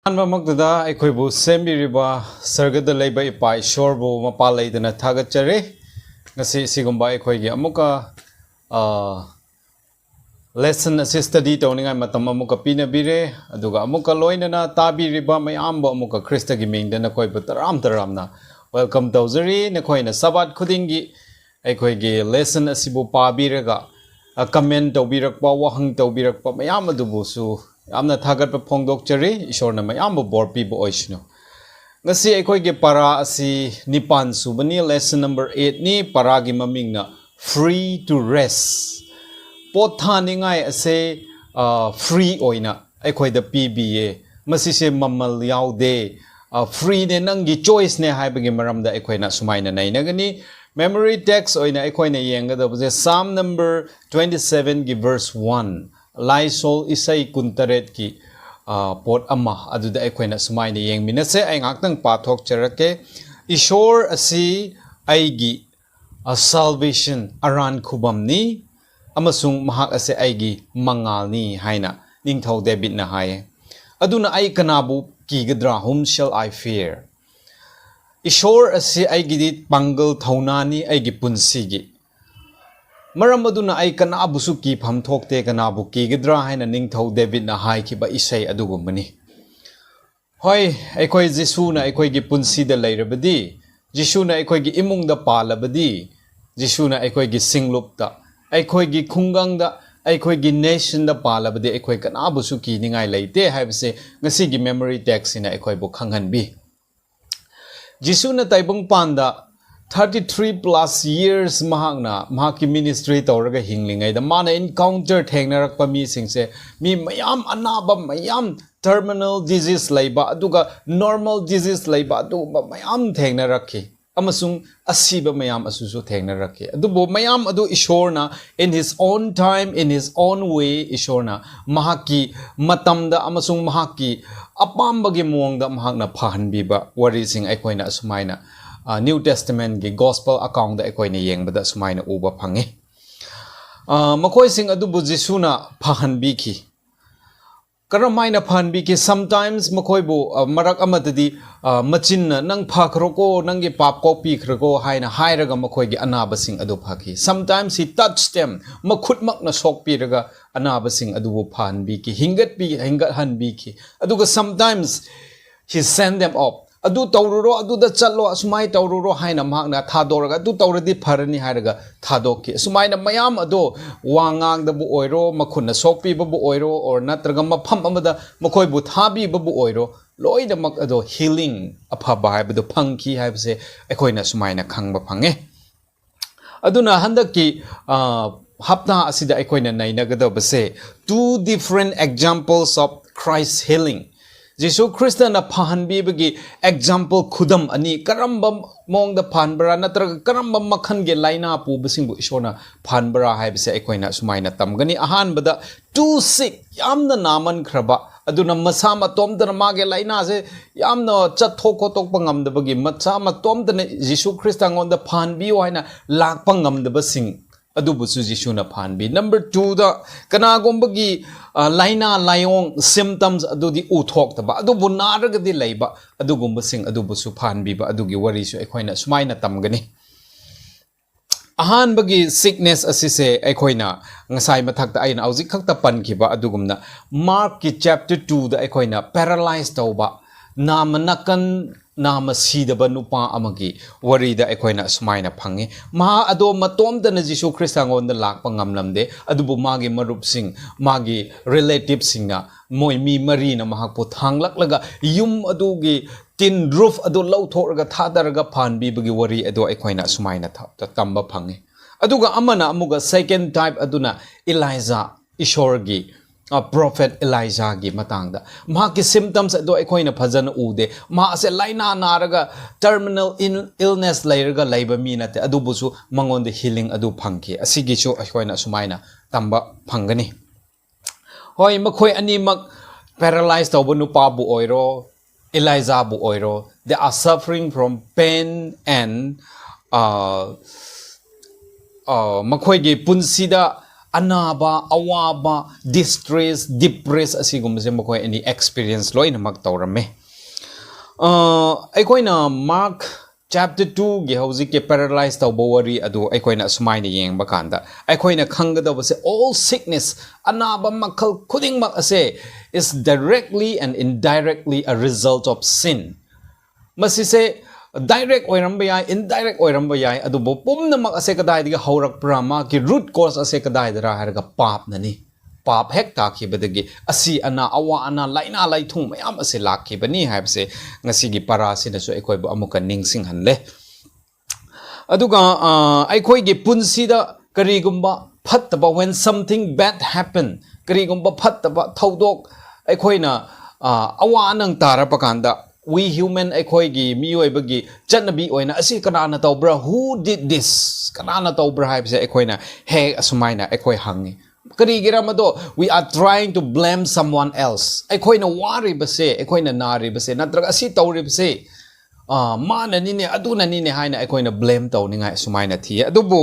Anbamagda aikoibu sembiriba sargada leiba ipai shorbu mapalaidana thagachare ngasi sigumba aikoigi amuka lesson study tawningai matam amuka pinabire aduga amuka loinana tabiriba mayamba amuka krista gi mingdana koibu taramna welcome tawzari nakoina Sabbath khudingi aikoigi lesson asibu pabiraga comment tawbirakpa wahang tawbirakpa mayam adubusu amna thagat pa phongdok chari ishorna mayam bor pi bo oishno ngasi aikoi ge para asi nipan subani lesson number 8 ni para gi mamingna free to rest pothaningai ase free oina aikoi da pba masi se mamal yaude free ne nangi choice ne haibagi maramda aikoi na sumaina nainagani memory text oina aikoi na yenga da Psalm number 27 gi verse 1 Laisol isay kuntaret ki pot ama aduda aikoina sumaina yengminase ay ngaktang pathok charake ishor asi aigi salvation aran khubamni amasung mahak ase aigi mangalni haina ningthau David na haye aduna ay kanabu kigadra whom shall I fear ishor asi aigi dit pangal thaunani aigi punsigi Maram aduna ay kanabusu ki phamthokte kanabu ki gidra haina ningthau David na hai ki ba isai adugumani hoi aikoi Jisu na aikoi gi punsi da leirabadi Jisu na aikoi gi imung da palabadi Jisu na aikoi gi singlup da aikoi gi khungang da aikoi gi nation da palabadi aikoi kanabusu ki ningai leite haibse ngasi gi memory text ina aikoi bu khanghan bi Jisu na taibung panda 33 plus years mahaki ministry tawraga hinglingai da mana encounter thengnarak pa mi singse mi mayam anaba mayam terminal disease laiba aduga normal disease laiba adu mayam thengnarakhi amasung asiba mayam asusu thengnarakhi adubo mayam adu ishorna in his own time in his own way ishorna mahaki matamda amasung mahaki apambagi muangda mahakna phahanbiba wari sing aikoina asumaina New Testament gi gospel account da aikoina yengbada sumaina uba phangi makoi sing adubu Jisuna phahanbi ki karamaina phahanbi ki sometimes makoi bu marak amadadi machinna nang phakroko nangi pap copy khroko haina hairaga makoi gi anaba sing adu phaki sometimes he touch them makhutmak na sok pi raga anaba sing adubu phahanbi ki hingat hanbi ki aduga sometimes he send them up adu tawruro adu da challo asumai tawruro haina mahakna thadoraga adu tawradi pharani hairaga thadoki sumaina mayam adu wangang da bu oiro makhunna sokpi bu oiro or natraga mapham amada makoi bu thabi bu oiro loida mak adu healing aphaba haibadu phangki haibse ekoina sumaina khangba phange aduna handaki hapna asida ekoina nainagadabase two different examples of Christ healing Jisu Krista na phahanbi bagi example khudam ani karamba mong da phanbara natraga karamba makhan ge laina pu bisingbu ishona phanbara haibse aikoina sumaina tamgani ahan bada too sick yamna naman khraba aduna masa matom da mage laina se yamna chathok tok pangam da bagi masa matom da Jisu Krista ngon da phanbi haina lak pangam da basing adubu su Jisuna phanbi number 2 da kanagomba-gi laina layong symptoms adudi uthok taba adubu naraga di leiba adugumba sing adubu su phanbi ba adugi wari su ekoina sumaina tamgani ahan bagi sickness asise ekoina ngasai mathakta aina auji khakta pankhiba adugumna Mark ki chapter 2 da ekoina paralyzed tawba namanakan nama sida nupa amagi wari da ekoina sumaina phangi ma ado matom da na Jisu Krista ngon da lakpa ngamlamde adubu magi marup sing magi relative singna moi mi mari na mahakpo thanglaklaga yum adugi tin roof adu lauthorga thadaraga phanbi bagi wari ado ekoina sumaina tamba phangi aduga amana amuga second type aduna Elijah ishorgi Prophet Elijah gi matangda ma ki symptoms do ekoina phajana ude ma ase laina naraga terminal illness lairaga laiba mi nate adubusu mangon de healing adu phangki asigi chu ekoina sumaina tamba phangani hoi makhoi ani mak paralyzed obo nupa bu oiro Elijah bu oiro they are suffering from pain and makhoi gi punsida anaba awaba distress depress asigum se mako any experience loina mak tawrame aikoina mark chapter 2 gi hauzik ke paralyzed taw bawari adu aikoina sumaina yeng bakanda aikoina khangada base all sickness anaba makal khuding mak ase is directly and indirectly a result of sin masise direct oiramba yai indirect oiramba yai adubo pumna mak ase kadai diga haurak prama ki root cause ase kadai dara harga pap nani pap hek ta ki badagi asi ana awa ana laina lai thung mayam ase lakhi bani haibse ngasi gi para sina so ekoi bo amuka ningsing hanle aduga aikoi gi punsida karigumba phattaba when something bad happen karigumba phattaba thodok aikoina awa anang tara pakanda we human aikoi gi miyoi bagi chanabi oina asi kanana tawbra who did this kanana tawbra haibse aikoina he asumaina aikoi hangi karigira mado we are trying to blame someone else aikoina wari base aikoina nari base natraga asi tawri base mana nine aduna nine haina aikoina blame tawninga sumaina thi adubu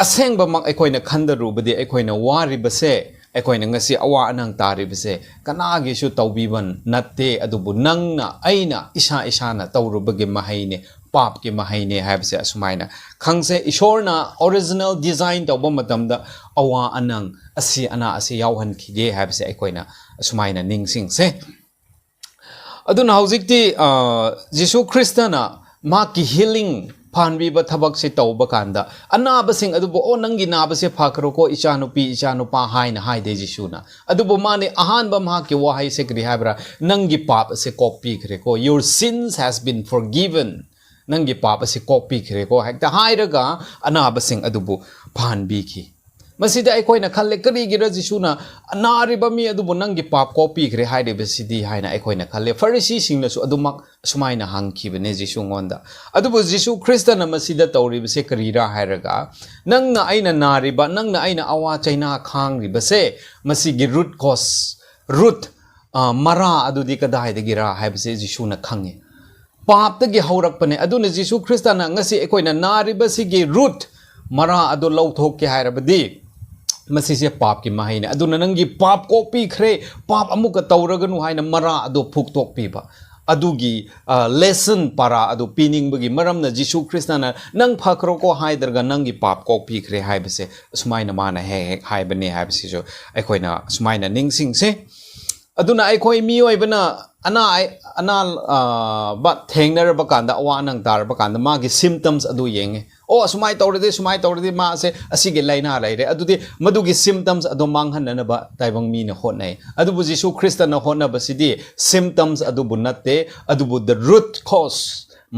asengba mak aikoina khandaru badi aikoina wari base aikoina ngasi awa anang tari base kanagi su tawbiban natte adubu nangna aina isa na tawrubagi mahaine pap ki mahaine habse asumaina khangse ishorna original design tawba matamda awa anang asi ana asi yawhan khige habse aikoina asumaina ningsing se aduna hojikti jisu kristana ma ki healing phanbiba thabak se tawba kanda anaba sing adubo o nangi naba se phakro ko ichanupa haina haide jisuna adubo mane ahan ba ma ki wahai se kri habra nangi pap se copy kre ko your sins has been forgiven nangi pap se copy kre ko hakta hairaga anaba sing adubo phanbi ki masida ai koina khalle kari gira jisuna anari ba mi adubo nangi pap copy kre haide be sidi haina ai koina khalle farisi singna su adumak sumaina hangki bene jisu ngonda adubo jisu kristana masida tawri be se karira hairaga nangna aina nari ba nangna aina awa chaina khang ri be se masigi root cause root mara adudi kadai de gira haibe se jisu na khange pap ta gi haurak pane aduna jisu kristana ngasi ai koina nari ba sigi root mara adu lauthok ke hairabadi masise pap ki mahine aduna nangi pap copy khre pap amuka tawraganu haina mara adu phuktok piba adugi lesson para adu pining bagi maramna jisu kristana nang phakro ko haidarga nangi pap copy khre haibase sumaina mana he haibane haibase jo aikoina sumaina ningsing se aduna aikoi mioi bana ana ba thengner ba kanda awa nang tar ba kanda ma gi symptoms adu yenge o sumai tawrede ma se asige laina laire adudi madugi symptoms adu manghanna ba taibang mi na hotnai adubu jisu kristana hotna basidi symptoms adu bunatte adubu the root cause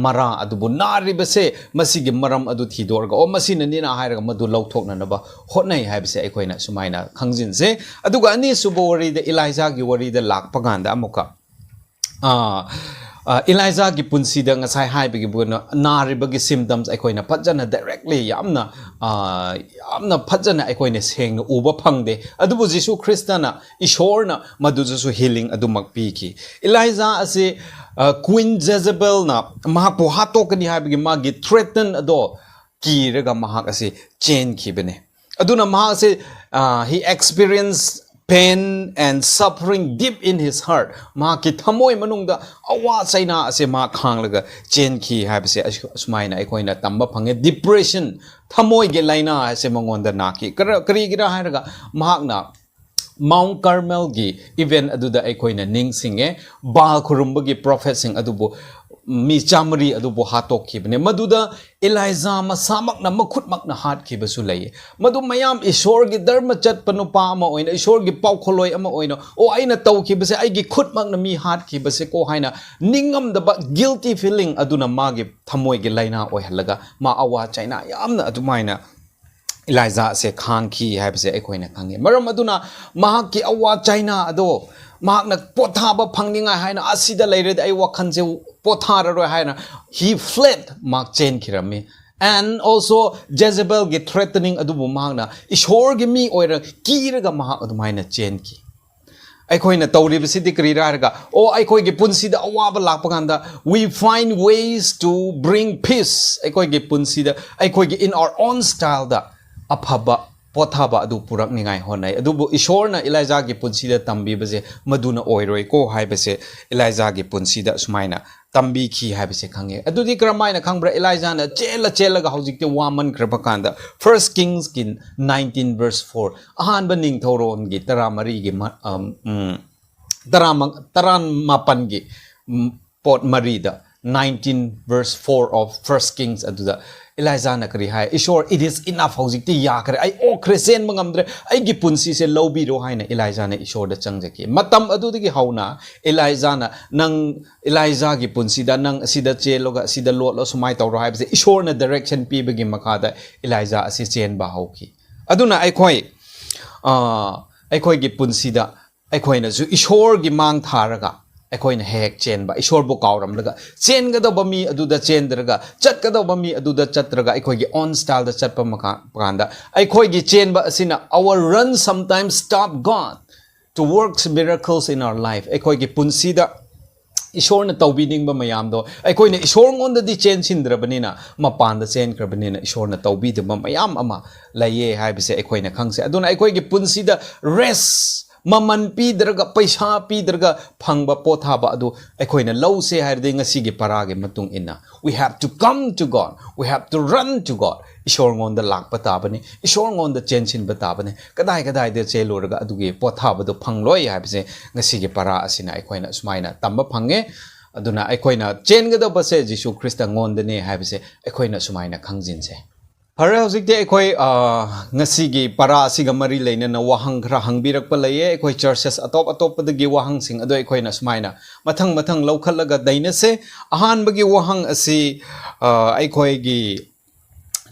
mara adubu nari base masigi maram adu thidorga o masina nina hairaga madu lauthokna na ba hotnai haibse aikoina sumaina khangjin se aduga ani subo wari de elijah gi wari de lakpa ganda amuka Elijah gi punsi da ngasai hai bigi buna nari bagi symptoms aikoina phajana directly yamna phajana aikoina sengna uba phangde adubu jisu kristana ishorna maduju healing adu makpi ki Elijah ase Queen Jezebel na mahapo hatokani hai bigi magi threaten ado kiraga mahak ase chain ki bene aduna mahak ase he experienced pain and suffering deep in his heart ma ki thamoi manungda awa chaina ase ma khanglaga chen ki haibse asmaina aikoina tamba phange depression thamoi ge laina ase mangonda na ki kari gira hairaga mahakna Mount Carmel gi event aduda aikoina ningsinge bal khurumbagi prophet sing adubu mi chamri adubu hatok khibne maduda Elijah masamakna makhutmakna hat khibasu lay madu mayam ishor gi dharma chat panupa ama oina ishor gi paukholoi ama oina o aina taw khibase ai gi khutmakna mi hat khibase ko haina ningam da guilty feeling aduna magi thamoi gi laina oi halaga ma awa chaina yamna adumaina Elijah se khang ki haibse aikoina khange maram aduna mahaki awa chaina ado mahakna potthaba phangninga haina asida leire ai wakhanse pothara ro haina he fled mak chen kirami and also Jezebel get threatening adubu mahakna ishor gi mi oira kiraga mahak adumaina chen ki aikoina tawribasidi kriraga o aikoi gi punsida awaba lakpaganda we find ways to bring peace aikoi gi punsida aikoi gi in our own style da afaba potthaba adu purak ningai honai adubu ishorna Elijah gi punsida tambi base maduna oiroi ko haibase Elijah gi punsida sumaina tambi ki haibase khange adudi kramaina khangbra Elijah na chela ga hojikte waman krapakanda 1 Kings kin 19 verse 4 ahan ba ning thoron gi taramari gi taran mapan gi pot marida 19 verse 4 of 1 Kings aduda Elijah na kari hai ishor it is enough hojikti ya kare ai o kresen mangamdre ai gi punsi se lobi ro hai na Elijah na ishor da changjaki matam adudagi hauna Elijah na nang Elijah gi punsi da nang sida cheloga sida lot lo sumai tawro hai se ishor na direction pi bagi makada Elijah asi chen ba hauki aduna ai khoi gi punsi da ai khoi na ju ishor gi mang tharaga akoina hek chen ba ishor bo kawram laga chen ga do bami aduda chen draga chat ga do bami aduda chatraga akoi gi on style da chat pa makanda akoi gi chen ba asina our run sometimes stop God to work miracles in our life akoi gi punsi da ishor na tawbining ba mayam do akoi na ishor ngon da di chen sindra banina mapan da chen kra banina ishor na tawbi de ba mayam ama laye hai bise akoi na khangse aduna akoi gi punsi da rest maman pidraga paisa pidraga phangba pothaba adu ekhoina lause hairde ngasi gi parage matung ina we have to come to God we have to run to God ishor ngon da lak patabani ishor ngon da chenchin batabani kadai de cheluraga adugi pothaba du phangloi habse ngasi gi para asina ekhoina sumaina tamba phange aduna ekhoina chenga da base Jisu Christa ngon de ne habse ekhoina sumaina khangjinse Hare hojikte ekoi ngasigi para asiga mari leina na wahang khra hangbirak pa laye ekoi churches atop dagi wahang sing ado ekoi na smaina mathang laukhalaga daina se ahan bagi wahang asi ekoi gi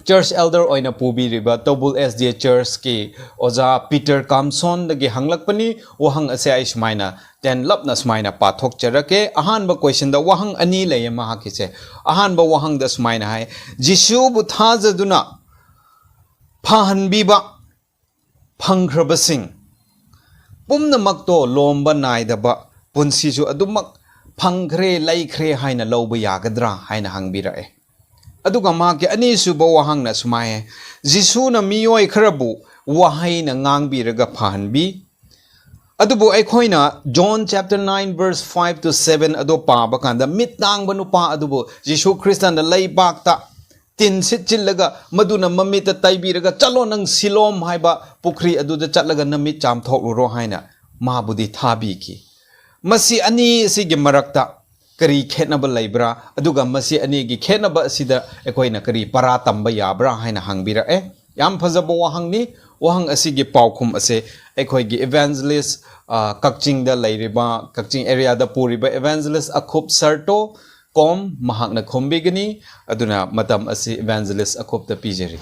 church elder oina pubi riba tobul SDA church ki oja Peter Kamson dagi hanglak pani wahang ase ai smaina ten lapna smaina pathok charake ahan ba question da wahang ani laye ma hakise ahan ba wahang da smaina hai Jisu bu thajaduna phahanbiba phangkhrabasing pumnamak to lomba naidaba punsisu adumak phangkhre laikhre haina loba yagadra haina hangbirae aduga ma ke ani suba wahang na sumaye Jisu na miyoi khrabu wahai na ngangbiraga phahanbi adubu aikhoina John chapter 9 verse 5 to 7 ado pa bakanda mitang banupa adubu Jisu Christan na laibakta tin sit chillaga maduna mamita taibiraga chalo nang silom haiba pukri aduda chatlaga namit cham thokuro haina mabudi thabi ki masi ani sigi marakta kari khetnaba laibra aduga masi ani gi khetnaba asida ekoina kari para tamba yabra haina hangbira yam phajaba wahangni wahang asigi paukhum ase ekoi gi evangelist kakching da lairiba kakching area da puriba evangelist akhup sarto kom mahakna khombigani aduna matam asi evangelist akhup da pijeri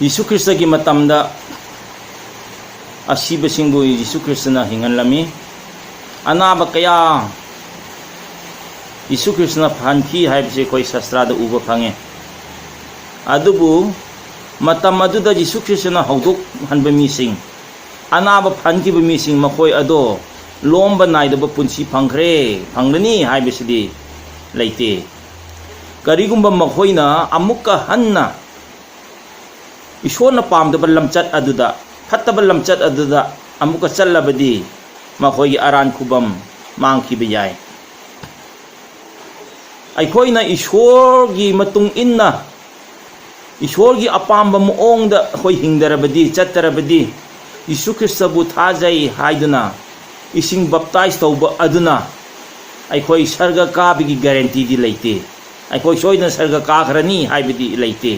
Yesu Krista gi matam da asiba singbu Yesu Krista na hinganlami anaba kaya Yesu Krista phanthi haibse koi shastra da uba phange adubu matam aduda Yesu Krista na hawduk hanba mi sing anaba phanki ba mi sing makoi ado lomba naidaba punsi phangkhre phanglani haibesidi leite karigumba makhoina amukka hanna ishona pamdaba lamchat aduda phattaba lamchat aduda amukka challabadi makhoi aran khubam mangki bejai aikhoina ishor gi matung inna ishor gi apamba moong da khoi hingdarabadi chattarabadi Yesu Krista bu thajai haiduna ising baptize tauba aduna aikhoi sarga ka bigi guarantee di leite aikhoi soina sarga ka khrani haibidi leite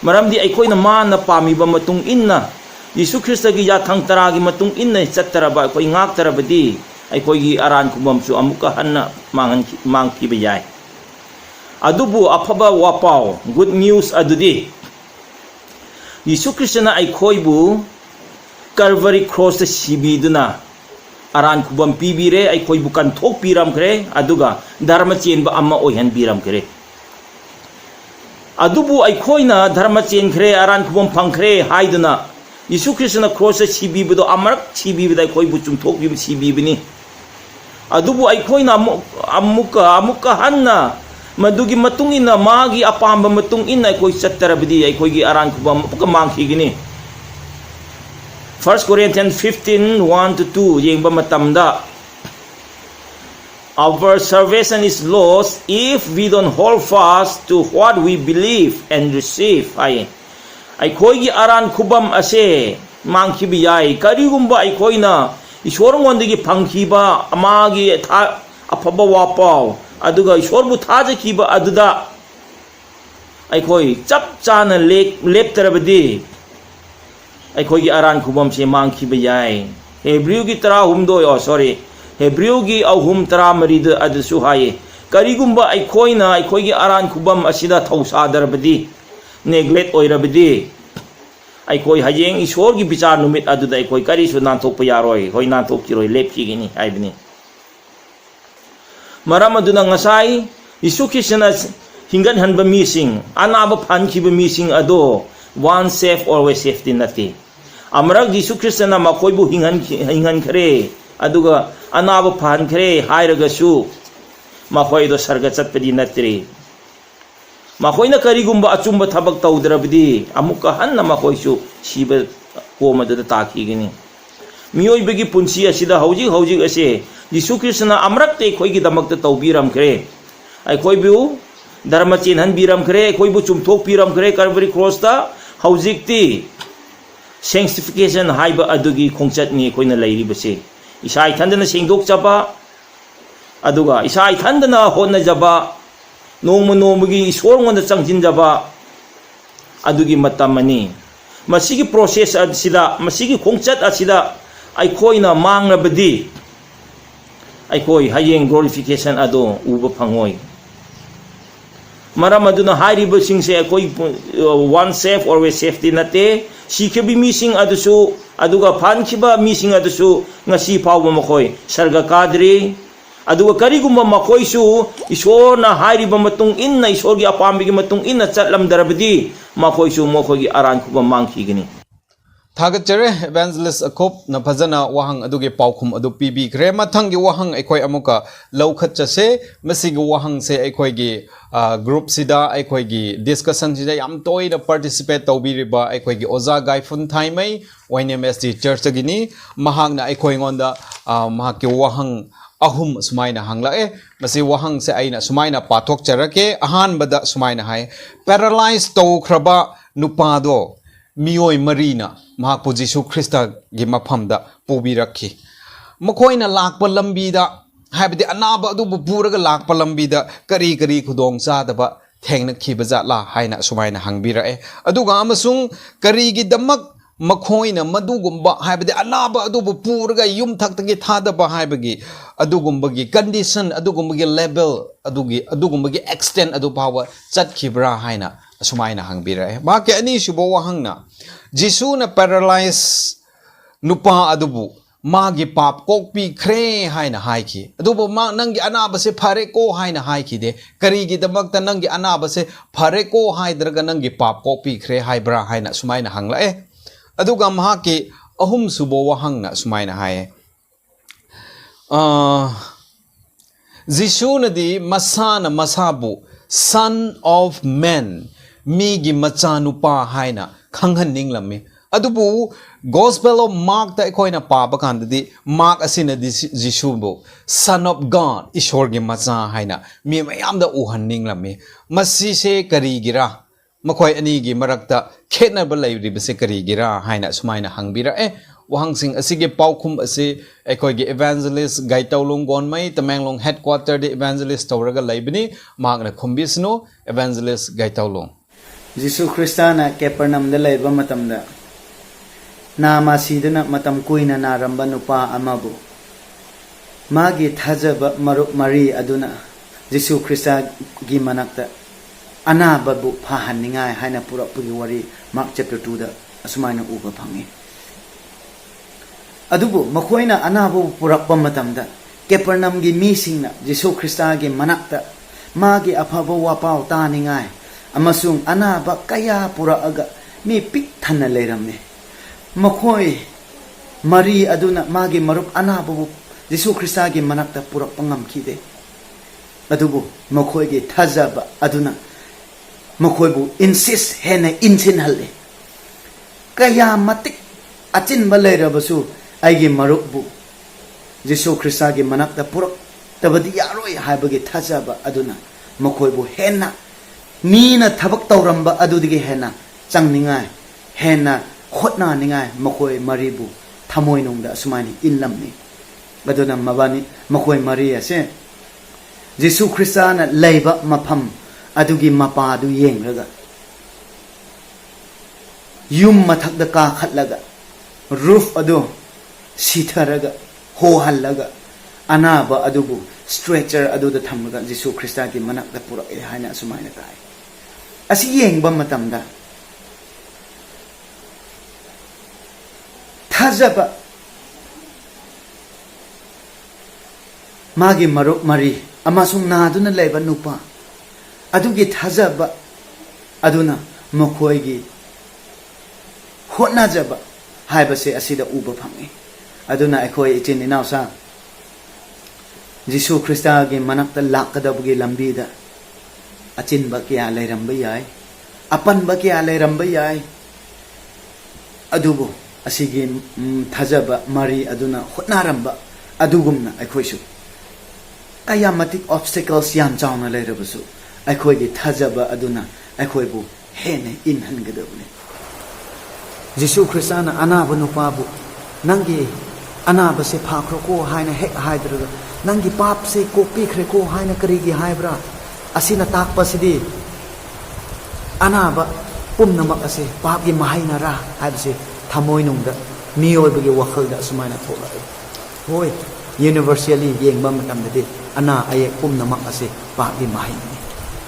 maramdi aikhoi na man na pami ba matung inna Yesu Krista gi yathang tara gi matung inna chattaraba aikhoi ngak tarabadi aikhoi gi aran kumam su amuka hanna mangki bejai adubu afaba wapau good news adudi Yesu Krista na aikhoi bu Calvary cross ta sibiduna aran kubam pibire ay koy bukan thok piram kre aduga dharma chen ba amma oihan biram kre adubu ay koy na dharma chen kre aran kubam phangkre haiduna Yesu Krishna cross chibi bido amarak chibi bidai koy buchum thok bi chibi bini adubu ay koy na amuka hanna madugi matung ina magi apamba matung ina aikoy chattarabdi aikoy gi aran kubam amuka mangkigini. 1 Corinthians 15, 1-2 yengba matamda. Our salvation is lost if we don't hold fast to what we believe and receive. Ay koy gi aran kubam ase mangkibiyay karigumba ay koy na isorong wandigi pangkiba amagi apaba wapaw aduga isorbu thaja kiba aduda ay koy chap chana lep tarabadi ay koy gi aran kubam se mangkibiyay. Hebrew gi tara humdo Hebrew gi ahum tara marida adasu haye karigumba ay koy gi aran kubam asida thausadarabadi neglect oirabadi ay koy hayeng isor gi bichar numit aduda ay koy kari su nantok payaroy hoy nantok kiroi lepki gini ay bini maram aduna ngasai isukisana hingan hanba missing anaba phanki ba missing ado one safe always safety nati amrag jisu kristna makoy bu hingan khare aduga anaba phan khare hairaga su makoy do sarga chatpadi natri makoy na karigumba achumba thabak tawdrabdi amuka hanna makoy su siba ko madada taki gini miyoy begi punsi asida hauji ase jisu kristna amrak te khoi gi damak ta tawbiram khare ai khoi bu dharma chinhan biram khare khoi bu chumthok piram khare Calvary cross ta haujik ti sanctification haiba adugi khongchat ni khoi na leiri base isai thandana sengdok chapa aduga isai thandana honna jaba nongmagi isor ngonda changjin jaba adugi matamani masigi process asida masigi khongchat asida aikoina mangrabadi aikoi hayeng glorification ado uba phangoi maram aduna hairiba singse aikoi one safe always safety nate sikhebi missing adusu aduga phankiba missing adusu ngasi pawba makoi sarga kadri aduga karigumba makoi su isor na hairiba matung inna isor gi apambi gi matung inna chatlam darabadi makoi su mokoi gi aran kuba mangki gini Thagachere evangelist akop na phajana wahang aduge paukhum adu pibi kre mathangi wahang aikoi amuka laukhat chase masigi wahang se aikoi gi group sida aikoi gi discussion sida yam toi na participate tawbiriba aikoi gi oza gai fun thaimai YNMSD church gini mahang na aikoi ngonda mahaki wahang ahum sumaina hanglae masi wahang se aina sumaina pathok charake ahan bada sumaina hai paralyzed to khraba nupado mioi marina mahakpu Jisu Krista gi mafamda pubirakhi makoina lakpa lambida haibadi anaba adu puraga lakpa lambida kari khudong chadaba thengna khibaja la haina sumaina hangbirae aduga amasung kari gi damak makoina madugumba haibadi anaba adu puraga yum thaktagi thadaba haibagi adugumbagi condition adugumbagi level adugumbagi extent adu power chatkhibra haina sumaina hangbirae ma ke ani subo wahangna Jisu na paralyze nupa adubu magi pap kokpi kre haina haiki adubu ma nangi anaba se phare ko haina haiki de karigi damakta nangi anaba se phare ko haidraga nangi pap kokpi kre haibra haina sumaina hangla aduga mahaki ahum subo wahangna sumaina haye Jisu na di masana masabu son of man migi machanupa haina khanghan ninglami adubu gospel of mark ta ekoina paba kandadi mark asina Jisu bo son of god ishor gi macha haina mi mayam da uhan ninglami masi se karigira makoi ani gi marakta khetna ba lairi bese karigira haina sumaina hangbira wahang sing asige paukhum ase ekoi gi evangelist gaitawlong gonmai tamanglong headquarter de evangelist tawraga laibini magna khumbisno evangelist gaitawlong Jisu Krista na Capernaum da laiba matamda nama sidana matam kuina naramba nupa amabu magi thajaba maruk mari aduna Jisu Krista gi manakta anababu phahanningai haina purapugi wari Mark chapter 2 da asumaina uba phangi adubu makoina anababu purakpa matamda Capernaum gi misingna Jisu Krista gi manakta magi aphaba wapau taningai amasung anaba kaya pura aga mi pik thana leiramne makhoi mari aduna magi marup anaba bu Jisu Krista gi manakta pura pangam khide adubu makhoi gi thajaba aduna makhoi bu insist hena insin halle kaya matik achin balai rabasu aigi maruk bu Jesu Krista gi manak da purak tabadi yaroi haibagi thajaba aduna makhoi bu hena mina thabak tawramba adudigi hena changningai hena khotna ningai makhoi maribu thamoi nungda sumani inlamni aduna mabani makhoi mari ase Jesu Krista na leiba mafam adugi mapa du yengraga yum mathak da ka khatlaga roof adu sitharaga ho hallaga anaba adubu stretcher adu da thamga Jesu Krista gi manak da pura e haina sumaina kai asi yengba matamda thajaba magi maruk mari amasung naduna leiba nupa adugi thajaba aduna makhoi gi hotnajaba haibase asida uba phangi aduna ekhoi ichin inausa Jesu Krista gi manakta lakadabgi lambida achin ba kya leiramba yai apan ba kya leiramba yai adubu asigi thajaba mari aduna hotnaramba adugumna ekhoisu kayamatik obstacles yam chawna leirabasu ekhoi gi thajaba aduna ekhoi bu hene inhangadabne Jesu Krista na anaba nupabu nangi anaba se phakro ko haina hek haidra nangi pap se kopi khre ko haina karigi haibra asina takpa sidi anaba pumnamak ase pap gi mahaina ra haibse thamoi nungda miyoi bagi wakhal da sumaina thola hoi universally yengba matamdade ana aye pumnamak ase pap gi mahaina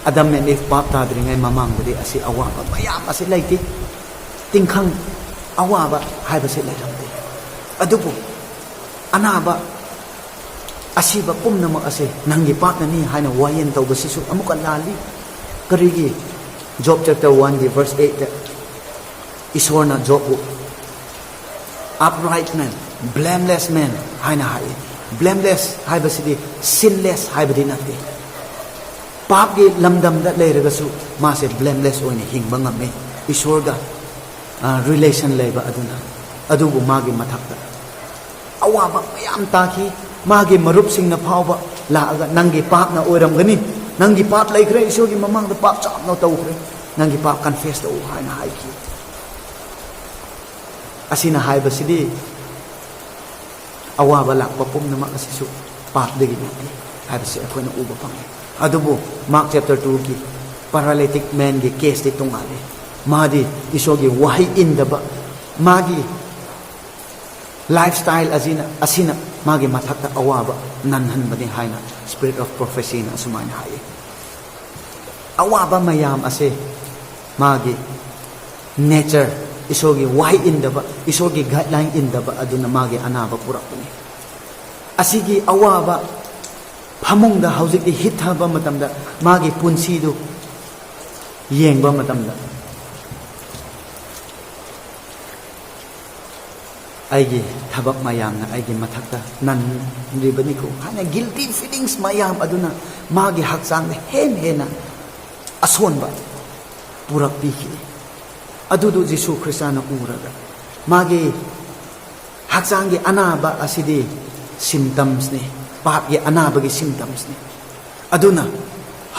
adam ne if pap ta dringai mamang de ase awaba mayam ase laiti tingkhang awaba haibase lairamde adubu anaba asiba pumnama ase nangi patnani haina wayen tawbasisu amuka lali karigi Job chapter 1 verse 8 isorna Job upright man blameless man haina hai blameless haibasidi sinless haibadi nate pap gi lamdam da leiragasu ma se blameless oine hingba ngame isorga relation leiba aduna adubu magi mathakta awaba mayam taki magi marup singna phawba laaga nangi pap na oiramgani nangi pap laikre isogi mamang da pap chap no tawkre nangi pap confess to haina haiki asina haiba sidi awaba lakpa pumna makasisu pap degi nati haiba si akoina uba pangi adubu Mark chapter 2 ki paralytic man gi case de tungale madi isogi wahi indaba magi lifestyle asina magi mathakta awaba nanhan bani haina spirit of prophecy na sumaina hai awaba mayam ase magi nature isogi wahi indaba isogi guideline indaba aduna magi anaba purakuni asigi awaba phamungda haujik di hithaba matamda magi punsi du yengba matamda aigi thabak mayam na aigi mathakta nan ribani ko hana guilty feelings mayam aduna magi hakchang hena asonba purak piki adudu Jesu Krista na uraga magi hakchang gi anaba asidi symptoms ne pap gi anaba gi symptoms ne aduna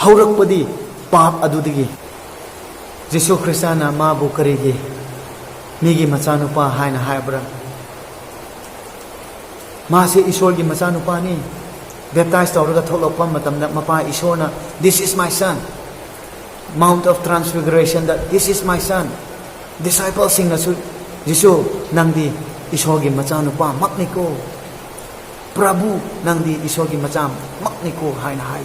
haurakpadi pap adudigi Jesu Krista na mabu karigi migi machanu pa haina haibra Masi Ishor gi machanu pa ni baptize tawraga tholokpa matamda mapa Ishorna this is my son Mount of Transfiguration that this is my son disciples sing na su Jesu nangdi Ishor gi machanu pa makniko Prabhu nangdi Ishor gi macham makniko haina hai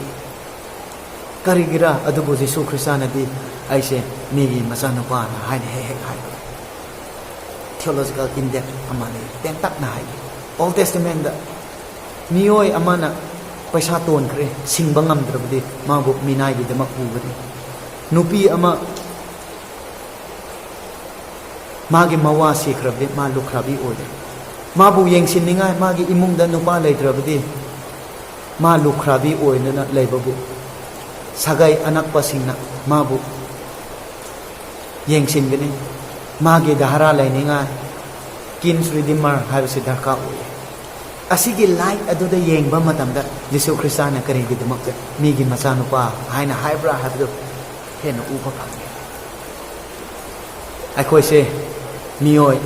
karigira adubu Jesu Krista na di aise migi machanu pa na haina hai theological in-depth amane tentak na hai Old Testament da miyoi amana paisa ton kre singba ngamdrabdi mabu minai gi damak pugari nupi ama magi mawa sikrabe ma lukrabi ode mabu yengsin ningai magi imungda nupa leitrabdi ma lukhrabi oinana leibabu sagai anakpasingna mabu yengsingani magi dahara laininga kins redeemer haibase darka oye asigi light aduda yengba matamda Jesu Kristana karigi dumakta migi machanupa haina haibra habdu hena uba phange akhoi se miyoi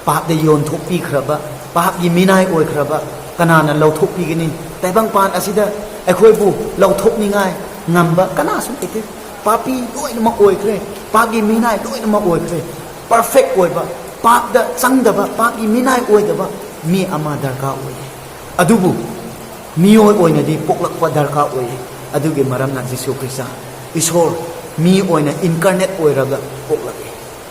pap de yon thokpi khraba pap gi minai oi khraba kanana lau thokpi gini taibang pan asida akhoi bu lau thokni ngai ngamba kana sum ite papi loi na oi kre pap gi minai loi na oi kre perfect oi ba pap da changdaba pap gi minai oi daba mi ama darka oi adubu miyoi oina di poklakpa darka oi adugi maramna Jesu Krista ishor mi oina incarnate oiraga poklake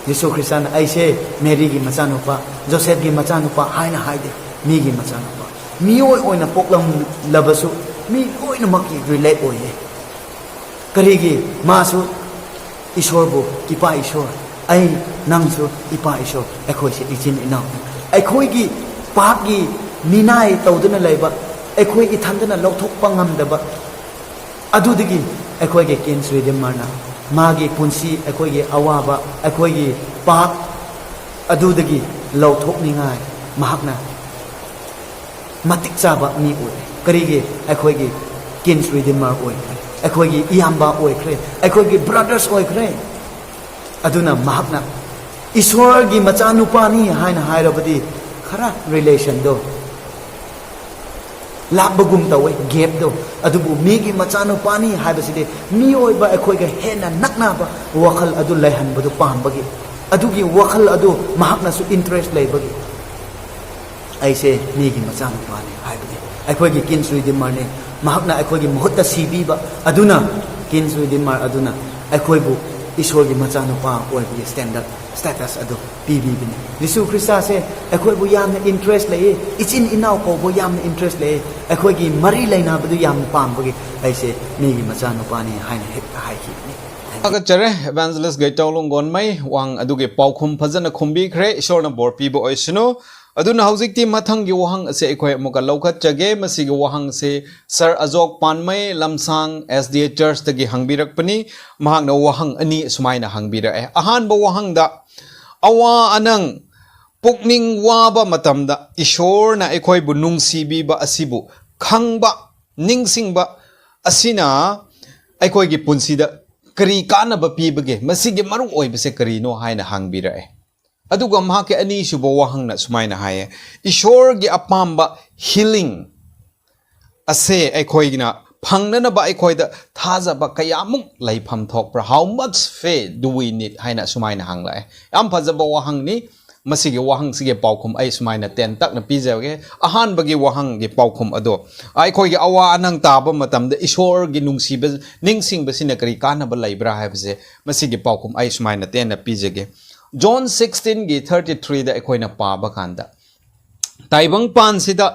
Jesu Kristana aise Mary gi machanupa Joseph gi machanupa haina haide mi gi machanupa miyoi oina poklam labasu mi oina maki relate oye karigi masu ishorbu kipa ishor ai nangsu ipa ishor akhoi se ichin ina akhoi gi pap gi minai tawduna leiba akhoi ithandana lauthokpa ngamdaba adudigi akhoi ge kin redeemer na magi punsi akhoi ge awaba akhoi ge pap adudagi lauthokningai mahakna matik chaba mi oi karige akhoi ge kin redeemer oi akhoi ge iyamba oi kre akhoi ge brothers oi kre aduna mahakna ishwar gi machanupa ni haina hairabadi khara relation do labagum tawe gap do adubu migi machanu pani haibaside mi oiba akhoi ga hena nakna ba wakhal adu laihan badu pambagi adugi wakhal adu mahakna su interest laibagi aise migi machanu pani haibade akhoi gi kin redeemer ne mahakna akhoi gi mohutta sibi ba aduna kin redeemer aduna akhoi bu ishwar gi machanu pa oi bi standard status adu PB bini Jesu Krista se akhoi bu yamna interest lei ichin inau ko bu yamna interest lei akhoi gi mari laina bu yam pam bu aise mi gi machanu pani haina hek hai ki ni aga chare evangelist gai tawlong gon mai wang aduge paukhum phajana khumbi khre ishorna bor pi bo oisino aduna hauzik ti mathang gi wahang ase akhoi amuka lokhat chage masi gi wahang se sir azok panmai lamsang SDA church tagi hangbirak pani mahang na wahang ani sumaina hangbira ahan bo wahang da awa anang pukning waba matamda ishor na akhoi bu nungsibi ba asibu khangba ningsingba asina akhoi gi punsida kari kana ba pibage masigi maru oibase kari no haina hangbira aduga mahake ani subo wahang na sumaina haye ishor gi apamba healing ase akhoi gina phangnana ba akhoi da thaja ba kayamuk laifam thokpra how much faith do we need haina sumaina hangla am phajaba wahang ni masigi wahang sige paukhum ai sumaina ten tak na pijawge ahan bagi wahang gi paukhum ado akhoi gi awa anang taba matam da ishor gi nungsiba ningsing basina kari kana ba laibra haibse masigi paukhum ai sumaina ten na pijage John 16 gi 33 da akhoi na pa ba kanda taibang pan sida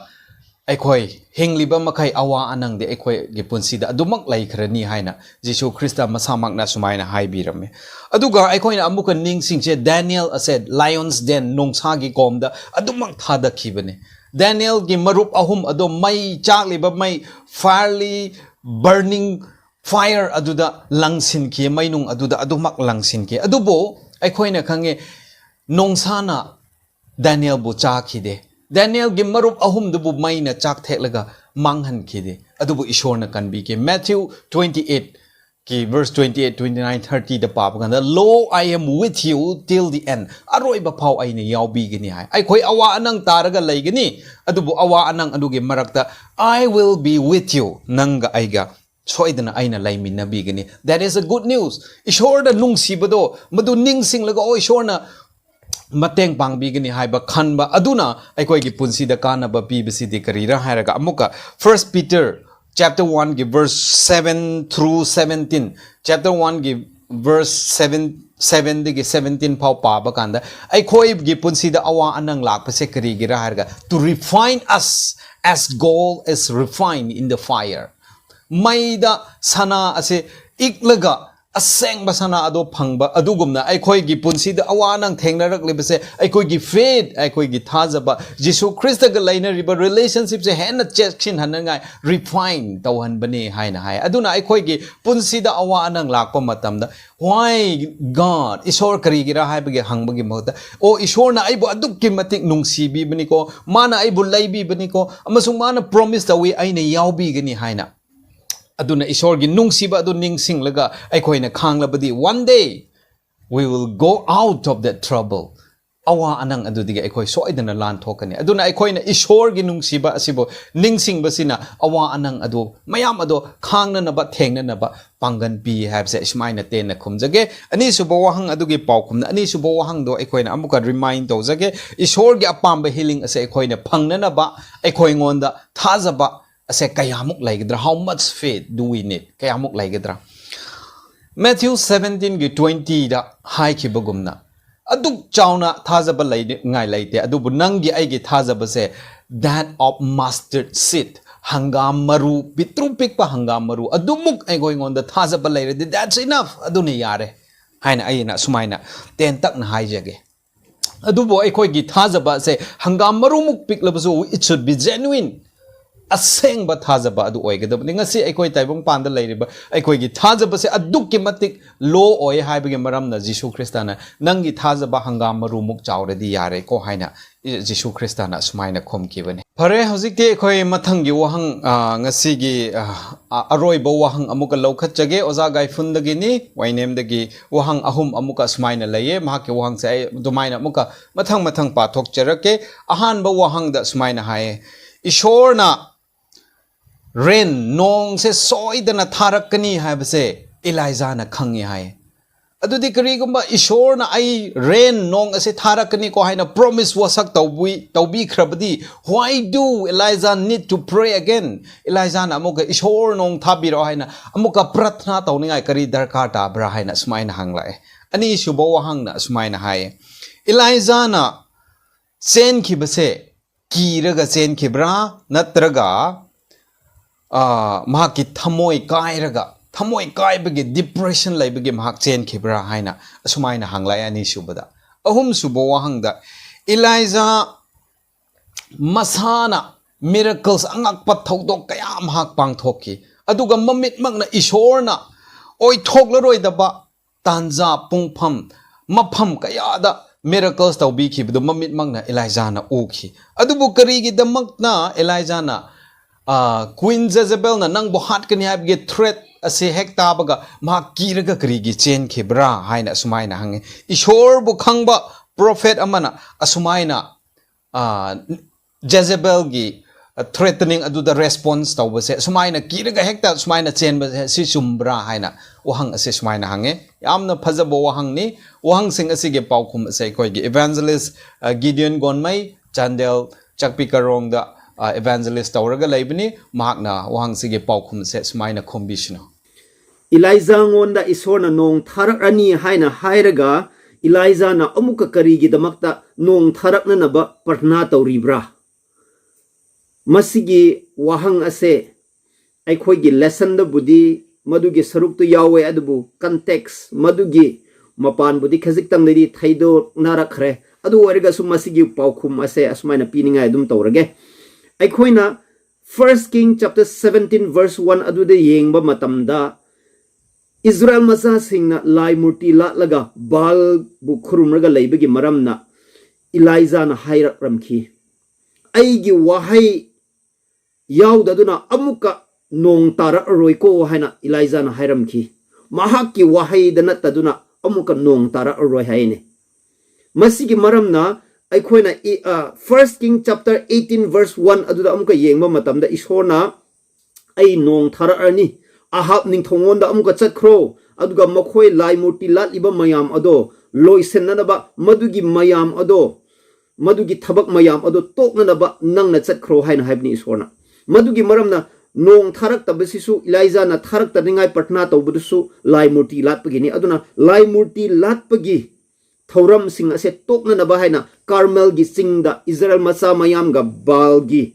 akhoi hingliba makai awa anang de akhoi gi punsida adumak laikhrani haina Jesu Krista masamak na sumaina haibirame aduga akhoi na amuka ningsing che Daniel said lions den nongsa gi komda adumak thada khibane Daniel gi marup ahum ado mai chakliba mai fiery burning fire aduda langsin ki mainung aduda adumak langsin ki adubo akhoi na khange nongsana Daniel bu chakhide Daniel gi marup ahum dubu maina chak theklaga manghan khide adubu ishorna kanbi ke Matthew 28 ki verse 28 29 30 da pap ganda lo I am with you till the end aroi ba phau aina yawbi gini hai ai khoi awa anang taraga laigani adubu awa anang adugi marakta I will be with you nanga aiga soidana aina laimin nabi gani that is a good news ishor da nungsibado madu ningsing laga o ishorna mateng pangbigani haiba khanba aduna aikoi gi punsi da kana ba pi bisi de karira hairaga amuka 1 Peter chapter 1 gi verse 7 through 17 chapter 1 gi verse 7 de gi 17 pau pa ba kanda aikoi gi punsi da awa anang lak pa se kari gi ra hairaga to refine us as gold is refined in the fire maida sana ase iklaga aseng basana ado phangba adugumna aikoi gi punsida awanang thengnarak lebase aikoi gi faith aikoi gi thajaba Jesus Christ ga laina riba relationship se hena chekin hanangai refine tawhan bani haina hai aduna aikoi gi punsida awanang lakpa matamda why God isor kari gira haibage hangbagi mahota o isor na aibu adukki matik nungsibi bani ko mana aibu laibi bani ko amasung mana promise tawi aina yaubi gani haina aduna isorgi nungsiba adu ningsing laga aikoina khanglabadi one day we will go out of that trouble awa anang adu diga aikoi soidana lan thokani aduna aikoina isorgi nungsiba asibo ningsing basina awa anang adu mayam adu khangna na ba thengna na ba pangan pi habse ismaina te na khumjage ani subo wahang adugi paukhumna ani subo wahang do aikoina amuka remind tawjage isorgi apamba healing ase aikoina phangna na ba aikoi ngonda thajaba ase kayamuk laigdra how much faith do we need kayamuk laigdra Matthew 17 gi 20 da hai ki bagumna aduk chauna thajaba lai ngai laite adubu nangi aigi thajaba se that of mustard seed hangam maru pitru pikpa hangam maru adumuk ai going on the thajaba lai that's enough aduni yare haina aina sumaina ten tak na haijage adubu ai khoi gi thajaba se hangam maru muk piklabasu it should be genuine aseng ba thajaba adu oigada ngasi aikoi taibong panda lairiba aikoi gi thajaba se adukki matik lo oi haibage maramna Jesus Christana nangi thajaba hangam maru muk chawredi yare ko haina Jesus Christana sumaina khomkibane phare hojikte aikoi mathangi wahang ngasi gi aroi bo wahang amuka lokhatjage oza gai fundagi ni wainem dagi wahang ahum amuka sumaina laye mahake wahang se dumaina amuka mathang pathok cherake ahan ba wahang da sumaina haye ishorna rain nong se soidana tharakani haibase Elijah na khangi hai adudi kari gumba ishor na ai rain nong ase tharakani ko haina promise wasak tawbi khrabadi why do Elijah need to pray again Elijah na amuka ishor nong thabiro haina amuka prathna tawningai kari darkar ta bra haina smaina hanglai ani subo hangna smaina hai Elijah na chen khibase kiraga chen khibra natraga mahaki thamoi kaibage depression laibage mahak chen khibra haina asumaina hanglai ani subada ahum subo wahangda Elijah masana miracles angakpa thodok kaya mahak pangthoki aduga mamit magna ishorna oi thoklaroi daba tanja pungpham mapham kaya da miracles tawbi khibdu mamit magna Elijah na ukhi adubu karigi damakna Elijah na Queen Jezebel na nang bohat kani habge threat ase hekta baga ma kiraga karigi chen khibra haina sumaina hange ishor bu khangba prophet amana asumaina Jezebel gi threatening adu the response tawbase sumaina kiraga hekta sumaina chen ba si sumbra haina wahang ase sumaina hange yamna phajabo wahang ni wahang sing ase ge paukhum ase koi gi evangelist Gideon Gonmai Chandel Chakpikarong da evangelist tawraga laibni mahakna wahang sige paukhum se sumaina khombishno Elijah ngonda isorna nong tharak ani haina hairaga Elijah na amuka karigi damakta nong tharakna naba parna tawribra masigi wahang ase aikhoi gi lesson da budi madugi saruk tu yawe adubu context madugi mapan budi khazik tang dei thaido narakre adu wariga su masigi paukhum ase asmaina pininga dum tawrage Aikoina 1 King chapter 17 verse 1 adude yengba matamda Israel masa singna lai murti la laga bal bu khurumraga leibagi maramna Elijah na hairak ramki aigi wahai yaudaduna amuka nong tara roiko haina Elijah na hairamki mahaki wahai dana taduna amuka nong tara roi haine masigi maramna Aikoina 1 King chapter 18 verse 1 aduda amuka yengba matamda ishorna ai nong thara ani ahab ning thongonda amuka chatkro aduga makhoi lai murti lat liba mayam ado loisenna madugi mayam ado madugi thabak mayam ado tokna ba nangna chatkro haina haibni ishorna madugi maramna nong tharak tabasisu Elijah na tharak taningai patna tawbudusu lai murti lat pagini aduna lai murti lat pagi Thauram sing ase tokna na bahay na Carmel gi singda Israel masa mayam ga bal gi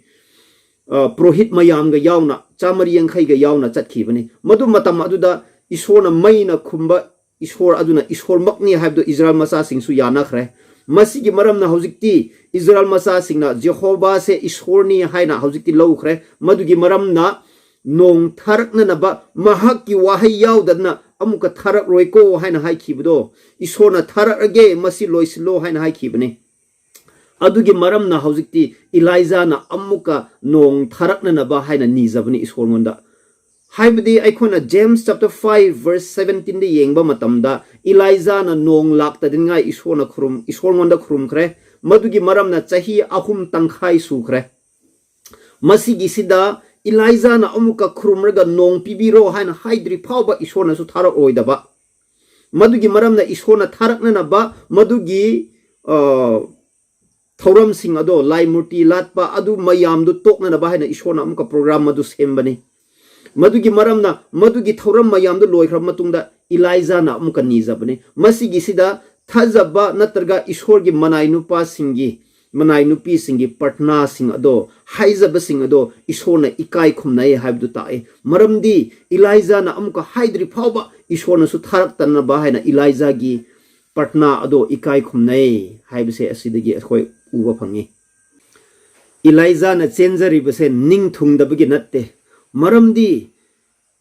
prohit mayam ga yauna chamari yang khai ga yauna chatkhi bani madu matam aduda ishor na mai na khumba ishor aduna ishor makni haibdo Israel masa sing su yana khre masi gi maram na hojikti Israel masa sing na Jehovah se ishor ni haina hojikti lo khre madu gi maram na nong tharak na ba mahak ki wahai yaw dadna amuka tharak roi ko haina hai khibdo ishor na tharak age masi loislo haina hai khibne adugi maram na hojikti Elijah na amuka nong tharak na ba haina nizabni ishor ngonda haibdi aikona James chapter 5 verse 17 de yengba matamda Elijah na nong lakta din ngai ishor na khrum ishor ngonda khrum khre madugi maram na chahi ahum tangkhai su khre masi gi sida Elijah na amuka khrum raga nong pibiro haina haidri phawba ishor na su tharak oidaba madugi maram na ishor na tharak na ba madugi thoram sing ado lai murti latpa adu mayam du tok na ba haina ishor na amuka program madu sembani madugi maram na madugi thoram mayam du loi khram matungda Elijah na amuka nizabani masigi sida thazaba natarga ishor gi manai nupa singi manai nupi singi partna sing ado haizaba sing ado ishor na ikai khumnai haibdu tae maramdi Elijah na amuka haidri phawba ishor na su tharak tan na ba haina Elijah gi partna ado ikai khumnai haibse asidagi akhoi uba phangi Elijah na chenjari base ning thungdabagi natte maramdi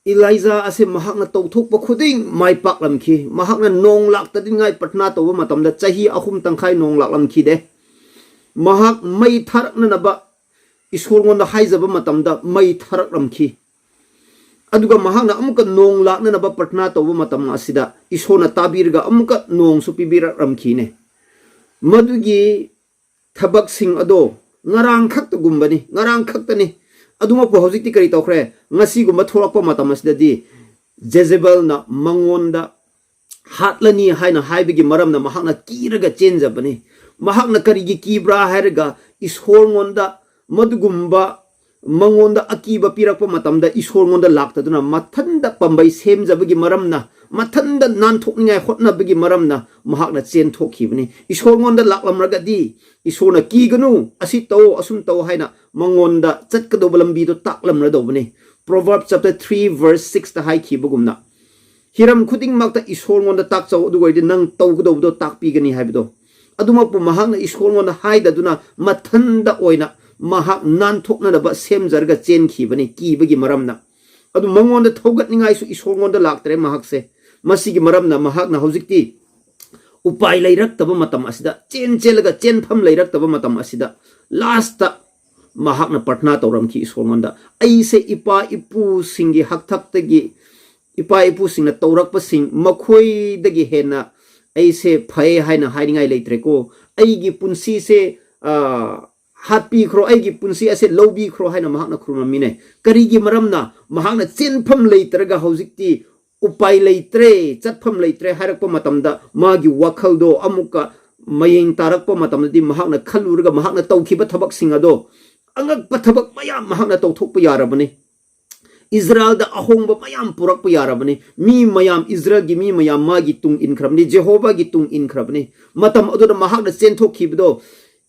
Elijah ase mahakna tawthokpa khuding mai paklamki mahakna nong lakta din ngai patna tawba matamda chahi ahum tangkhai nong laklamki de mahak mai tharakna naba ishor ngonda haizaba matamda mai tharaklamki aduga mahakna amuka nong lakna naba patna tawba matam asida ishorna tabirga amuka nong su pibiraklamki ne madugi thabak sing ado ngarang khakta gumbani ngarang khakta ni aduma po hojikti kari tawkhre ngasi gumba thorakpa matam asidadi Jezebel na mangonda hatlani haina haibigi maram na mahakna kiraga chenjabani mahakna karigi kibra hairaga ishor ngonda madugumba mangonda akiba pirakpa matamda ishor ngonda laktaduna mathanda pambai semjabagi maramna mathanda nanthokningai hotnabagi maramna mahakna chen thokhibani ishor ngonda laklamragadi ishorna kiganu asi taw asum taw haina mangonda chatkadoba lambi do taklamradobani Proverbs chapter 3 verse 6 ta hai khibugumna hiram khuding makta ishor ngonda tak chaw dugoidi nang tawgdobdo takpigani haibdo aduma pu mahakna ishor ngonda haidaduna mathanda oina mahak nan thokna ba semjarga chen khibani kibagi maramna adu mangonda thogatningai su ishor ngonda laktre mahakse masigi maramna mahakna hojikti upai leirak taba matam asida chen chelaga chen pham leirak taba matam asida lasta mahakna partna tawram ki ishor ngonda aise ipa ipu singi hakthak tagi ipa ipu singna tawrak pa sing makhoi dagi hena aise phai haina hairingai leitre ko aigi punsi se happy khro aigi punsi ase lobby khro haina mahakna khurumamine karigi maramna mahakna chenpham leitraga hojikti upai leitre chatpham leitre harakpa matamda magi wakhaldo amuka mayeng tarakpa matamdi mahakna khalurga mahakna tawkhiba thabak singado angakpa thabak mayam mahakna tawthokpa yarabani Israel da ahongba mayam purakpa yarabani mi mayam Israel gi mi mayam magi tung inkrabni Jehovah gi tung inkrabni matam aduna mahakna chenthokkhibdo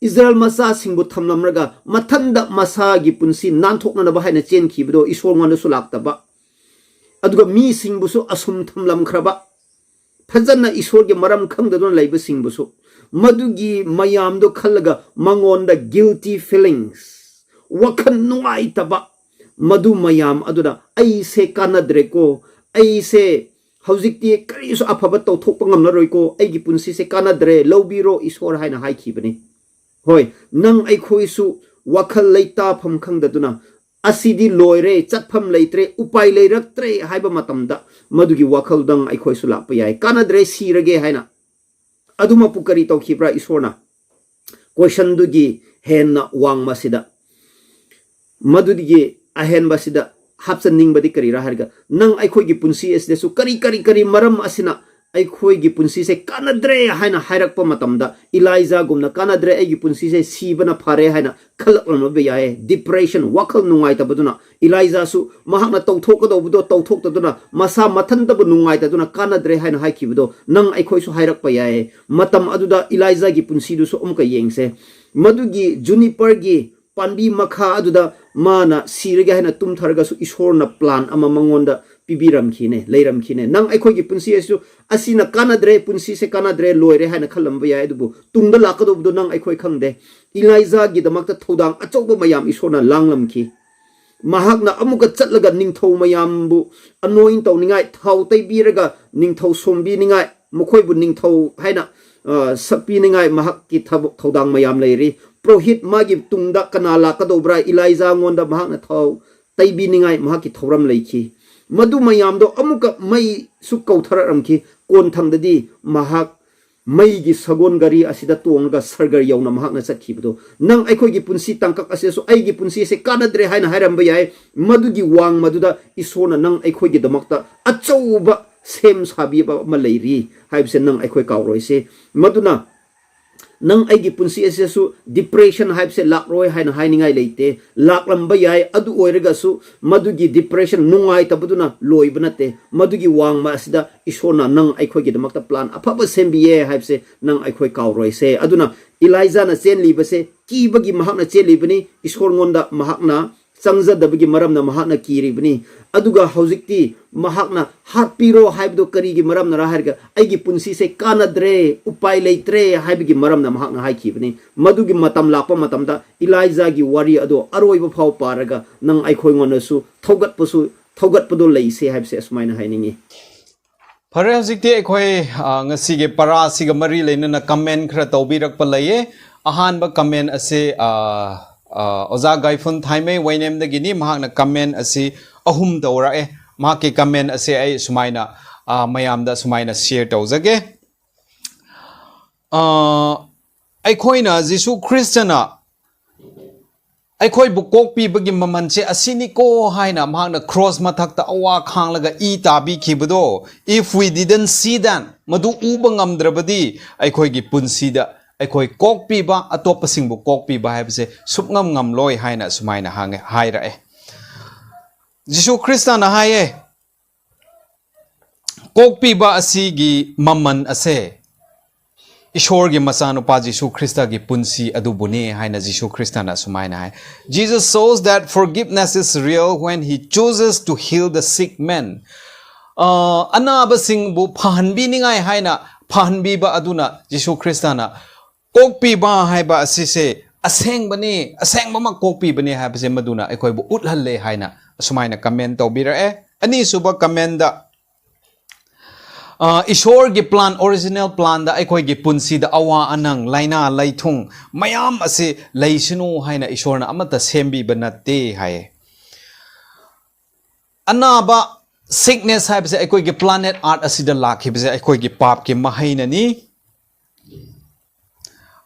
Israel masa singbu thamlamraga mathanda masa gi punsi nanthokna na bahaina chen khibdo ishor ngonda sulaktaba aduga mi singbu su asum thamlam khraba phajana ishor ge maram khangdadon laiba singbu su madugi mayam do khallaga mangonda guilty feelings wakhan nuai taba madu mayam aduda ai se kanadre ko ai se hojikti kari su afaba tawthokpa ngamnaroi ko ai gi punsi se kanadre lobiro ishor haina hai khibani hoi nang ai khoisu wakhal leita pham khangdaduna asidi loire chatpham leitre upai leiraktre haiba matamda madugi wakhal dang ai khoisu lakpa yai kanadre sirage haina aduma pukari tawkhibra isorna question dugi henna wangma sida madugi ahen basida hapsan ningbadi kari raharga nang ai khoigi punsi esde su kari maram asina ai khoigi punsi se kanadre haina hairakpa matamda Elijah gumna kanadre ai gi punsi se sibana phare haina khalaklam be yae depression wakhal nungai tabaduna Elijah su mahakna tawthok do tawthok taduna masa mathanta bu nungai taduna kanadre haina haikibdo nang ai khoi su hairakpa yae matam aduda Elijah gi punsi du su umka yengse madugi juniper gi panbi makha aduda mana sirega haina tumtharga su ishorna plan ama mangonda pibiram khine leiram khine nang aikhoi gi punsi asu asina kanadre punsi se kanadre loire haina khalamba ya edu tungda lakado bu nang aikhoi khangde Elijah gi damakta thodang achokba mayam isona langlam ki mahakna amuka chatlaga ningthau mayam bu anoint tawningai thau tai biraga ningthau sombi ningai mokhoi bu ningthau haina sapi ningai mahak ki thodang mayam leiri prohit magi tungda kanala kadobra Elijah ngonda mahakna thau tai bi ningai mahak ki thoram leiki madu mayam do amuka mai su kauthararam ki kon thangdadi mahak mai gi sagon gari asida tongga sargar yauna mahak na sakhibudo nang aikhoi gi punsi tangkak ase so ai gi punsi se kanadre haina hairam ba yai madu gi wang maduda isona nang aikhoi gi damakta achouba sem sabi ba malairi haibse nang aikhoi kawroi se maduna nang ai gi punsi ase su depression haibse lakroi haina hainingai leite laklam ba yai adu oiraga su madu gi depression nungai tabuduna loibnate madu gi wang ma asida isona nang aikhoi gi damakta plan afaba sembiye haibse nang aikhoi kawroi se aduna Elijah na chen libase ki bagi mahakna chen libani isor ngonda mahakna changza dabagi maramna mahakna kiribani aduga haujikti mahakna harpiro haibdo kari gi maramna raharga aigi punsi se kanadre upai leitre haibgi maramna mahakna haikibani madugi matam lakpa matamda Elijah gi wari ado aroiba phau paraga nang aikhoi ngonasu thogat pado leise haibse asmaina hainingi Pare hajikte ekhoi ngasi ge para siga mari leina na comment khra tawbirak palaye ahan ba comment ase oza gaifun thaime wainem da gini mahak na comment ase ahum dawra e mahak ke comment ase ai sumaina mayam da sumaina share tawjage aikhoi na Jisu Christana aikhoi bu kokpi bagi mamanche asini ko haina mahakna cross mathakta awa khanglaga I tabi khibudo if we didn't see that madu uba ngamdrabadi aikhoi gi punsida aikhoi kokpi ba atopa singbu kokpi ba haibse supngam ngamloi haina sumaina hange haira e Jisu Krista na haye kokpi ba asigi maman ase Ishor gi masanu pa Jisu Krista gi punsi adubune haina Jisu Krista na sumaina hai Jesus shows that forgiveness is real when he chooses to heal the sick man anaba singbu phanbi ningai haina phanbi ba aduna Jisu Krista na kokpi ba haiba asise aseng bama kokpi bane haibse maduna aikoi bu uthalle haina sumaina comment tawbira e ani suba comment da Ishor gi plan original plan da aikoi gi punsi da awa anang laina laithung mayam ase laisinu haina Ishor na amata sembi banate haye anaba sickness haibse aikoi gi planet art asida lakhibse aikoi gi pap ki mahaina ni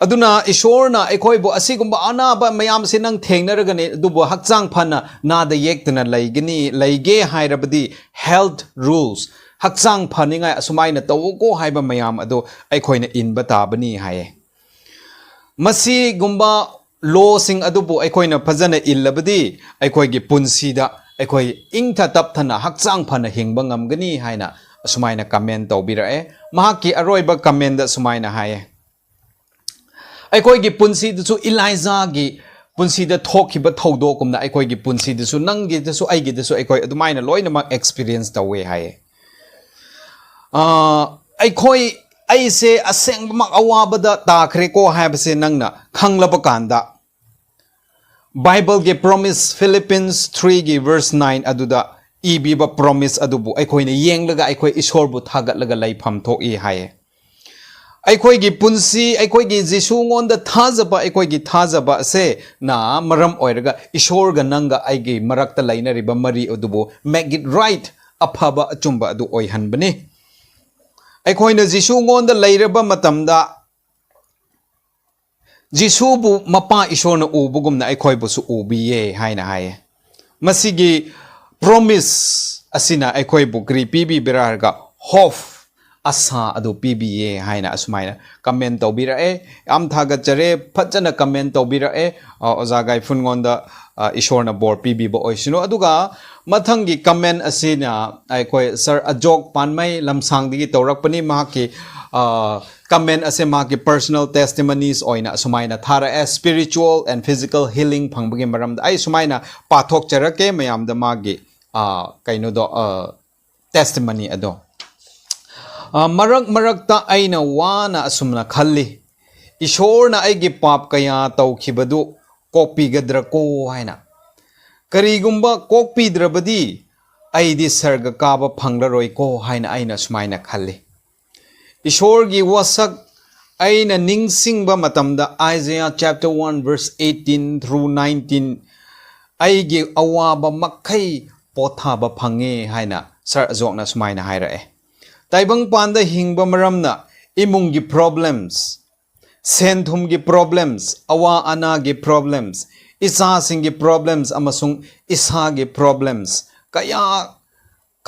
aduna Ishor na aikoi bo asigumba anaba mayam se nang thengnaraga ne dubo hakchang phana na da yektana leige hairabadi health rules hakchang phaningai asumaina tawko haiba mayam ado aikhoina inba tabani haye masi gumba law sing adubu aikhoina phajana illabadi aikhoigi punsida aikoi ingtha tapthana hakchang phana hingba ngamgani haina asumaina comment tawbirae mahaki aroiba comment da sumaina haye aikhoigi punsida su Elijah gi punsida thokiba thodo kumna aikhoigi punsida su nangi da su aigi da su aikoi adumaina loina ma experience tawe haye aikoi aise aseng mak awabada takre ko haibse nangna khanglaba kanda Bible ge promise Philippians 3 ge verse 9 aduda ibiba promise adubu aikoi na yenglaga aikoi ishor bu thagatlaga laifam thoki haye aikoi gi punsi aikoi gi Jisu ngonda thajaba aikoi gi thajaba se na maram oiraga ishor ga nanga aigi marakta lainariba mari adubu make it right aphaba achumba adu oihanbani aikhoina Jisu ngonda leiraba matamda Jisu bu mapa ishona ubugumna aikhoi bu su ubiye haina haye masigi promise asina aikhoi bu kri pibi birarga hope asa adu pibiye haina asmaina comment tawbira e am thaga chare phajana comment tawbira e ozagai fun ngonda ishorna bor pibi bo oisino aduga mathangi comment asina aikoi sir ajok panmai lamsang digi tawrakpani mahaki comment ase mahaki personal testimonies oina sumaina thara as spiritual and physical healing phangbagi maram ai sumaina pathok charake mayam da magi kaino do testimony ado marak marakta aina wana asumna khalli ishor na aigi pap kaya tawkhibadu kokpigadra ko haina karigumba kokpidrabadi aidi sarga kaba phanglaroi ko haina aina sumaina khalli ishor gi wasak aina ningsingba matamda Isaiah chapter 1 verse 18 through 19 aigi awaba makai potthaba phange haina sar azokna sumaina hairae taibang panda hingba maramna imungi problems senthumgi problems awa anagi problems isa singi problems amasung isa gi problems kaya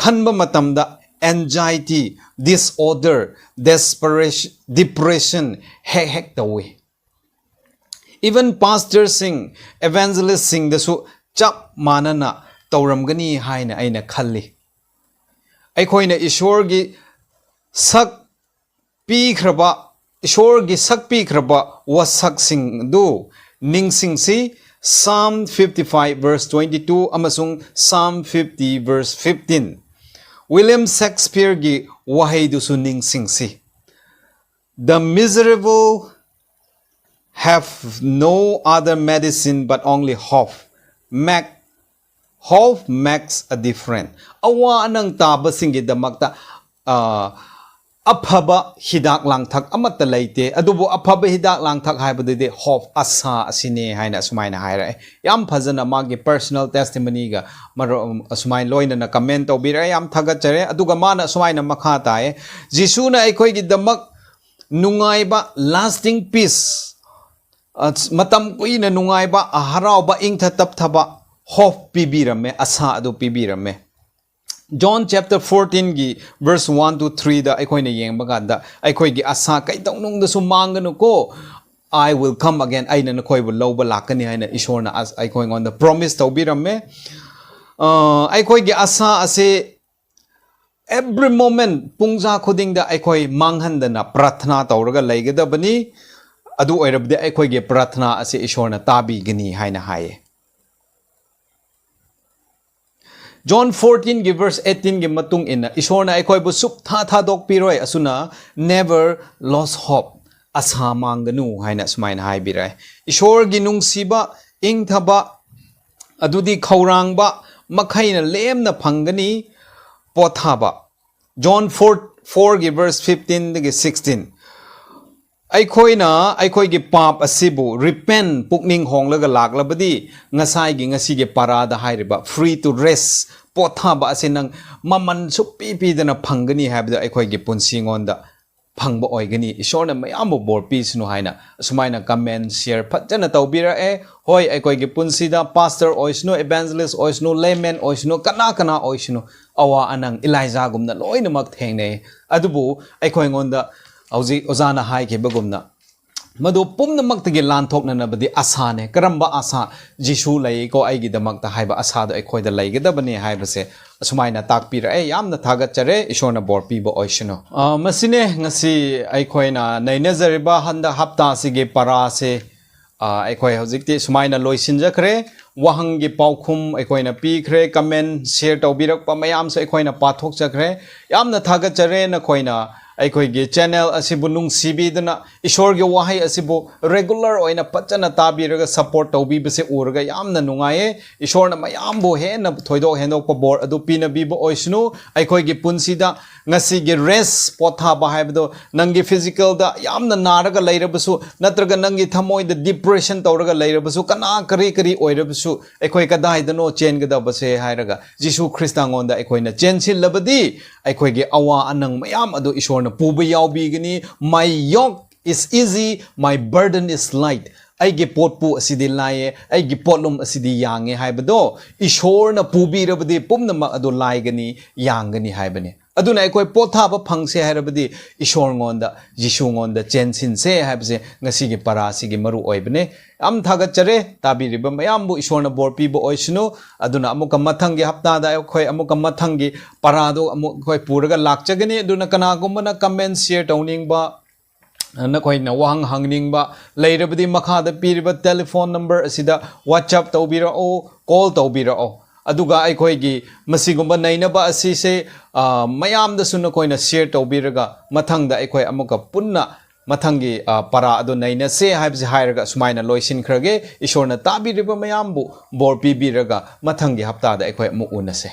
khanba matamda anxiety disorder desperation depression hek tawi even pastor sing evangelist sing dasu chap manana tawramgani haina aina khalli aikoina ishwar gi sak pi khraba ishwar gi sak pi khraba wasak sing du ningsing si Psalm 55 verse 22 amasung Psalm 50 verse 15 William Shakespeare gi wahay du su ningsing si the miserable have no other medicine but only hope makes a difference awa anang taba singi damakta afaba hidak langthak amata leite adubu afaba hidak langthak haibadide hope asa asine haina sumaina haira yam phajana magi personal testimony ga maro sumai loina na comment tawbira yam thagachare aduga mana sumaina makha tae jisuna aikoi gi damak nungaiba lasting peace matam kuina nungaiba harauba ingtha tapthaba hope pibirame asa adu pibirame John chapter 14 gi verse 1 to 3 da aikoina yengba da aikoi gi asa kai tawnung da su manganu ko I will come again aina na khoi bu loba lakani haina ishorna as aikoi on the promise tawbirame aikoi gi asa ase every moment pungja khuding da aikoi manghandana prathna tawraga leigadabani adu oirabde aikoi gi prathna ase ishorna tabi gani haina haye John 14 gi verse 18 gi matung ina ishorna aikoi bu sup tha dok piroi asuna never lost hope asa manganu haina sumaina haibirai ishor gi nungsiba ingthaba adudi khaurangba makhaina lemna phangani potthaba John 4 gi verse 15 gi 16 aikoina aikoi gi pap asibu repent pukning honglaga laklabadi ngasai gi ngasi gi parada hairiba free to rest potthaba asinang maman supi pidana phangani habda aikoi gi punsingonda phangba oigani ishorna mayam bor pisnu haina sumaina comment share phatjana tawbira hoi aikoi gi punsida pastor oisnu evangelist oisnu layman oisnu kana oisnu awa anang Elijah gumna loina mak thengne adubu aikoi ngonda auji ozana hai ke bagumna madu pumna maktagi lanthokna nabadi asane karamba asa jisu lai ko aigi damakta haiba asa da aikoi da laigedabani haibase sumaina takpira yamna thagachare ishona borpi bo oishino masine ngasi aikoina nainazariba handa hapta sige parase aikoi hojikti sumaina loisinjakre wahangi paukhum aikoina pikre comment share tawbirak pa mayam se aikoina pathok jakre yamna thagachare na koina aikoi ge channel asibu nung sibidana ishor ge wahai asibu regular oina pachana tabiraga support tawbi bese urga yamna nungaye ishor na mayam bo he na thoido hendok pa bor adu pina bibo oisnu aikoi ge punsida ngasi ge rest potthaba haibdo nangi physical da yamna naraga leirabasu natraga nangi thamoi da depression tawraga leirabasu kana kari oirabasu aikoi kadai dano chen gada base hairaga jisu christangonda aikoi na chensil labadi aikoi ge awa anang mayam adu ishor puba yaubigani my yoke is easy my burden is light aige potpu asidi laye aige potlum asidi yange haibado ishorna pubirabadi pumna adu laigani yangani haibani aduna aikoi potthaba phangse hairabadi ishor ngonda jisu ngonda chensin se haibse ngasigi parasigi maru oibne am thagachare tabiriba mayambu ishorna borpi bo oisnu aduna amuka mathangi hapta da khoi amuka mathangi parado amuk khoi puraga lakchagani aduna kana gumna comment share towning ba na khoi na wang hangning ba leirabadi makha da piriba telephone number asida whatsapp tawbira o call tawbira o aduga aikoigi masigumba nainaba asise mayamdasu nakoina share tawbiraga mathangda aikoi amuka punna mathangi para adu naina se haibse hairaga sumaina loisin khrage ishorna tabiriba mayambu bor pibiraga mathangi haptada aikoi amu unase.